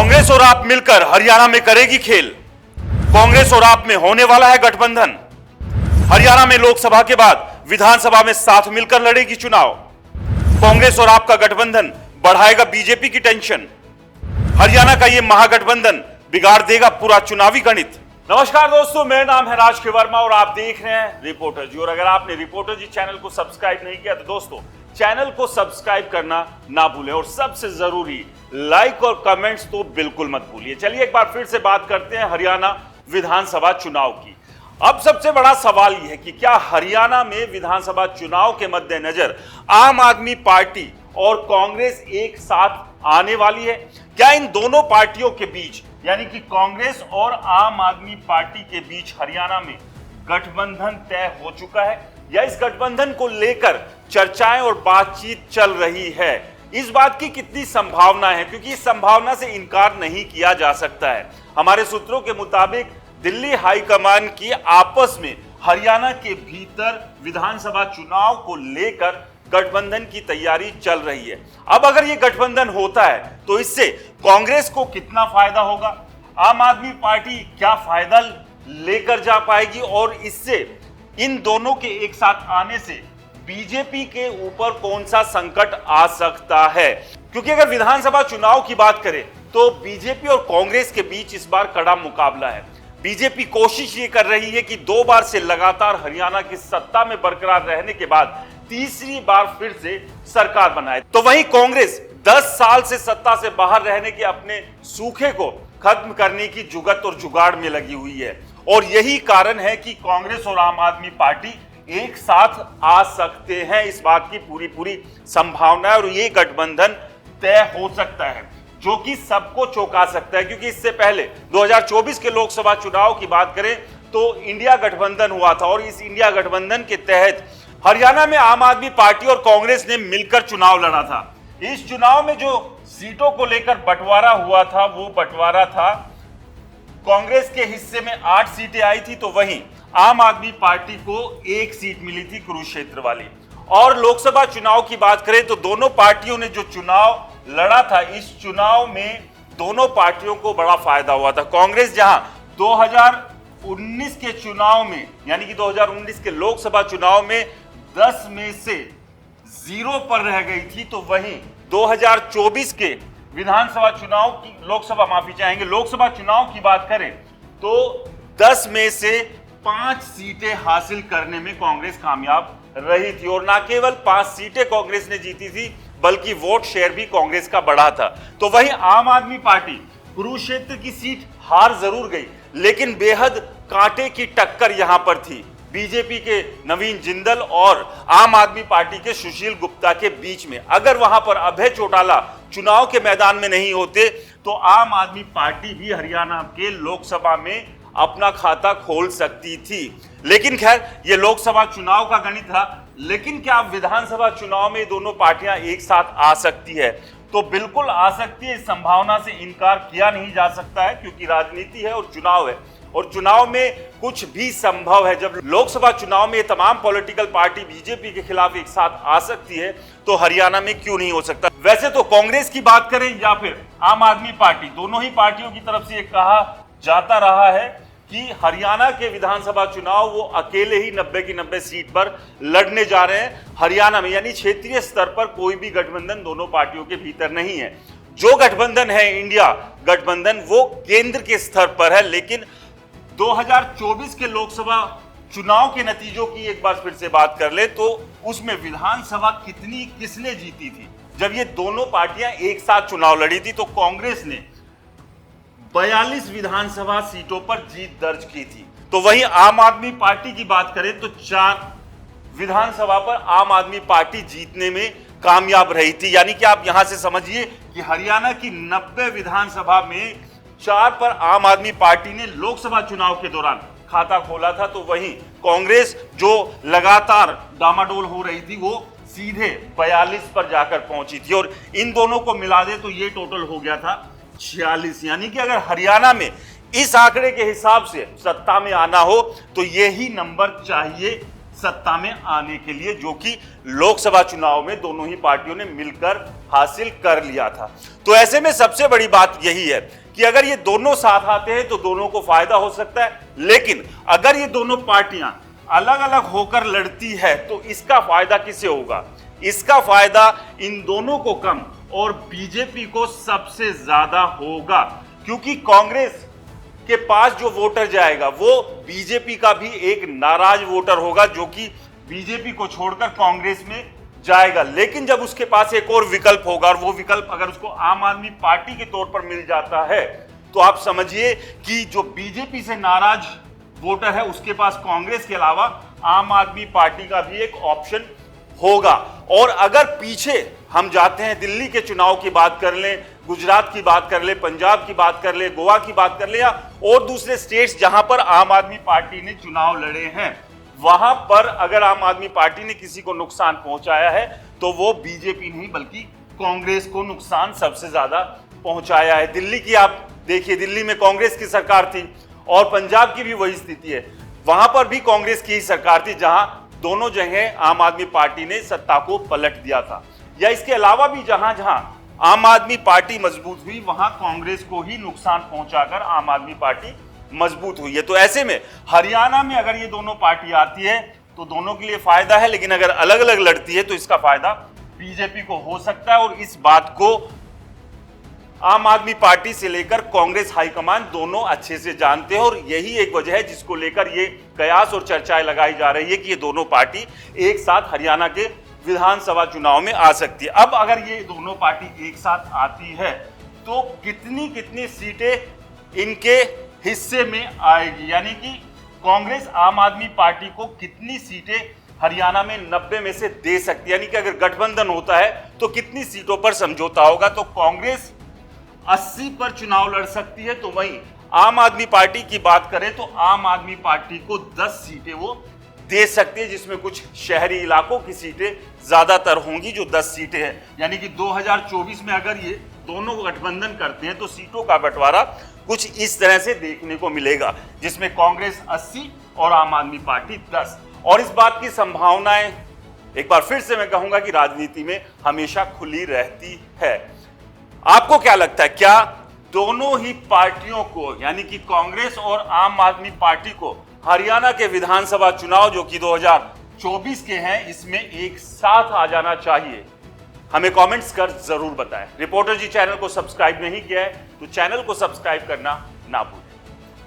कांग्रेस और आप मिलकर हरियाणा में करेगी खेल। कांग्रेस और आप में होने वाला है गठबंधन। हरियाणा में लोकसभा के बाद विधानसभा में साथ मिलकर लड़ेगी चुनाव। कांग्रेस और आपका गठबंधन बढ़ाएगा बीजेपी की टेंशन। हरियाणा का यह महागठबंधन बिगाड़ देगा पूरा चुनावी गणित। नमस्कार दोस्तों, मेरा नाम है राज के वर्मा और आप देख रहे हैं रिपोर्टर जी। और अगर आपने रिपोर्टर जी चैनल को सब्सक्राइब नहीं किया तो दोस्तों चैनल को सब्सक्राइब करना ना भूलें और सबसे जरूरी लाइक और कमेंट्स तो बिल्कुल मत भूलिए। चलिए एक बार फिर से बात करते हैं हरियाणा विधानसभा चुनाव की। अब सबसे बड़ा सवाल यह है कि क्या हरियाणा में विधानसभा चुनाव के मद्देनजर आम आदमी पार्टी और कांग्रेस एक साथ आने वाली है? क्या इन दोनों पार्टियों के बीच यानी कि कांग्रेस और आम आदमी पार्टी के बीच हरियाणा में गठबंधन तय हो चुका है या इस गठबंधन को लेकर चर्चाएं और बातचीत चल रही है? इस बात की कितनी संभावना है, क्योंकि इस संभावना से इनकार नहीं किया जा सकता है। हमारे सूत्रों के मुताबिक दिल्ली हाईकमान की आपस में हरियाणा के भीतर विधानसभा चुनाव को लेकर गठबंधन की तैयारी चल रही है। अब अगर यह गठबंधन होता है तो इससे कांग्रेस को कितना फायदा होगा, आम आदमी पार्टी क्या फायदा लेकर जा पाएगी और इससे इन दोनों के एक साथ आने से बीजेपी के ऊपर कौन सा संकट आ सकता है? क्योंकि अगर विधानसभा चुनाव की बात करें तो बीजेपी और कांग्रेस के बीच इस बार कड़ा मुकाबला है। बीजेपी कोशिश ये कर रही है कि 2 बार से लगातार हरियाणा की सत्ता में बरकरार रहने के बाद तीसरी बार फिर से सरकार बनाए, तो वहीं कांग्रेस 10 साल से सत्ता से बाहर रहने के अपने सूखे को खत्म करने की जुगत और जुगाड़ में लगी हुई है। और यही कारण है कि कांग्रेस और आम आदमी पार्टी एक साथ आ सकते हैं। इस बात की पूरी संभावना है और ये गठबंधन तय हो सकता है जो कि सबको चौंका सकता है। क्योंकि इससे पहले 2024 के लोकसभा चुनाव की बात करें तो इंडिया गठबंधन हुआ था और इस इंडिया गठबंधन के तहत हरियाणा में आम आदमी पार्टी और कांग्रेस ने मिलकर चुनाव लड़ा था। इस चुनाव में जो सीटों को लेकर बंटवारा हुआ था वो बंटवारा था, कांग्रेस के हिस्से में 8 सीटें आई थी तो वहीं आम आदमी पार्टी को 1 सीट मिली थी कुरुक्षेत्र वाली। और लोकसभा चुनाव की बात करें तो दोनों पार्टियों ने जो चुनाव लड़ा था, इस चुनाव में दोनों पार्टियों को बड़ा फायदा हुआ था। कांग्रेस जहां 2019 के चुनाव में यानी कि 2019 के लोकसभा चुनाव में 10 में से 0 पर रह गई थी, तो वहीं 2024 के विधानसभा चुनाव की लोकसभा चुनाव की बात करें तो 10 में से 5 सीटें हासिल करने में कांग्रेस कामयाब रही थी। और ना केवल 5 सीटें कांग्रेस ने जीती थी बल्कि वोट शेयर भी कांग्रेस का बढ़ा था। तो वहीं आम आदमी पार्टी कुरुक्षेत्र की सीट हार जरूर गई लेकिन बेहद कांटे की टक्कर यहां पर थी बीजेपी के नवीन जिंदल और आम आदमी पार्टी के सुशील गुप्ता के बीच में। अगर वहां पर अभय चौटाला चुनाव के मैदान में नहीं होते तो आम आदमी पार्टी भी हरियाणा के लोकसभा में अपना खाता खोल सकती थी। लेकिन खैर ये लोकसभा चुनाव का गणित था। लेकिन क्या विधानसभा चुनाव में दोनों पार्टियां एक साथ आ सकती है? तो बिल्कुल आ सकती है। इस संभावना से इनकार किया नहीं जा सकता है क्योंकि राजनीति है और चुनाव है और चुनाव में कुछ भी संभव है। जब लोकसभा चुनाव में तमाम पॉलिटिकल पार्टी बीजेपी के खिलाफ एक साथ आ सकती है तो हरियाणा में क्यों नहीं हो सकता? वैसे तो कांग्रेस की बात करें या फिर आम आदमी पार्टी, दोनों ही पार्टियों की तरफ से ये कहा जाता रहा है कि हरियाणा के विधानसभा चुनाव वो अकेले ही 90 की 90 सीट पर लड़ने जा रहे हैं। हरियाणा में यानी क्षेत्रीय स्तर पर कोई भी गठबंधन दोनों पार्टियों के भीतर नहीं है। जो गठबंधन है इंडिया गठबंधन वो केंद्र के स्तर पर है। लेकिन 2024 के लोकसभा चुनाव के नतीजों की एक बार फिर से बात कर ले तो उसमें विधानसभा किसने जीती थी? जब ये दोनों पार्टियां एक साथ चुनाव लड़ी थी तो कांग्रेस ने 42 विधानसभा सीटों पर जीत दर्ज की थी। तो वहीं आम आदमी पार्टी की बात करें तो 4 विधानसभा पर आम आदमी पार्टी जीतने में कामयाब रही थी। यानी कि आप यहां से समझिए कि हरियाणा की 90 विधानसभा में 4 पर आम आदमी पार्टी ने लोकसभा चुनाव के दौरान खाता खोला था। तो वहीं कांग्रेस जो लगातार डामाडोल हो रही थी वो सीधे 42 पर जाकर पहुंची थी और इन दोनों को मिला दे तो ये टोटल हो गया था 46। यानी कि अगर हरियाणा में इस आंकड़े के हिसाब से सत्ता में आना हो तो यही नंबर चाहिए सत्ता में आने के लिए, जो कि लोकसभा चुनाव में दोनों ही पार्टियों ने मिलकर हासिल कर लिया था। तो ऐसे में सबसे बड़ी बात यही है कि अगर ये दोनों साथ आते हैं तो दोनों को फायदा हो सकता है, लेकिन अगर ये दोनों पार्टियां अलग अलग होकर लड़ती है तो इसका फायदा किसे होगा? इसका फायदा इन दोनों को कम और बीजेपी को सबसे ज्यादा होगा, क्योंकि कांग्रेस के पास जो वोटर जाएगा वो बीजेपी का भी एक नाराज वोटर होगा, जो कि बीजेपी को छोड़कर कांग्रेस में जाएगा। लेकिन जब उसके पास एक और विकल्प होगा और वो विकल्प अगर उसको आम आदमी पार्टी के तौर पर मिल जाता है तो आप समझिए कि जो बीजेपी से नाराज वोटर है उसके पास कांग्रेस के अलावा आम आदमी पार्टी का भी एक ऑप्शन होगा। और अगर पीछे हम जाते हैं, दिल्ली के चुनाव की बात कर लें, गुजरात की बात कर ले, पंजाब की बात कर ले, गोवा की बात कर ले, या और दूसरे स्टेट्स जहां पर आम आदमी पार्टी ने चुनाव लड़े हैं, वहां पर अगर आम आदमी पार्टी ने किसी को नुकसान पहुंचाया है तो वो बीजेपी नहीं बल्कि कांग्रेस को नुकसान सबसे ज्यादा पहुंचाया है। दिल्ली की आप देखिए, दिल्ली में कांग्रेस की सरकार थी और पंजाब की भी वही स्थिति है, वहां पर भी कांग्रेस की ही सरकार थी, जहां दोनों जगह आम आदमी पार्टी ने सत्ता को पलट दिया था। या इसके अलावा भी जहां जहां आम आदमी पार्टी मजबूत हुई वहां कांग्रेस को ही नुकसान पहुंचाकर आम आदमी पार्टी मजबूत हुई है। तो ऐसे में हरियाणा में अगर ये दोनों पार्टी आती है तो दोनों के लिए फायदा है, लेकिन अगर अलग अलग लड़ती है तो इसका फायदा बीजेपी को हो सकता है। और इस बात को आम आदमी पार्टी से लेकर कांग्रेस हाईकमान दोनों अच्छे से जानते हैं और यही एक वजह है जिसको लेकर ये कयास और चर्चाएं लगाई जा रही है कि ये दोनों पार्टी एक साथ हरियाणा के विधानसभा चुनाव में आ सकती है। अब अगर ये दोनों पार्टी एक साथ आती है तो कितनी कितनी सीटें इनके हिस्से में आएगी, यानी कि कांग्रेस आम आदमी पार्टी को कितनी सीटें हरियाणा में 90 में से दे सकती है, यानी कि अगर गठबंधन होता है तो कितनी सीटों पर समझौता होगा। तो कांग्रेस 80 पर चुनाव लड़ सकती है, तो वहीं आम आदमी पार्टी की बात करें तो आम आदमी पार्टी को 10 सीटें वो दे सकती है, जिसमें कुछ शहरी इलाकों की सीटें ज्यादातर होंगी जो 10 सीटें हैं। यानी कि 2024 में अगर ये दोनों गठबंधन करते हैं तो सीटों का बंटवारा कुछ इस तरह से देखने को मिलेगा, जिसमें कांग्रेस 80 और आम आदमी पार्टी 10। और इस बात की संभावनाएं एक बार फिर से मैं कहूंगा कि राजनीति में हमेशा खुली रहती है। आपको क्या लगता है, क्या दोनों ही पार्टियों को यानी कि कांग्रेस और आम आदमी पार्टी को हरियाणा के विधानसभा चुनाव जो कि 2024 के हैं इसमें एक साथ आ जाना चाहिए? हमें कमेंट्स कर जरूर बताएं। रिपोर्टर जी चैनल को सब्सक्राइब नहीं किया है तो चैनल को सब्सक्राइब करना ना भूलें।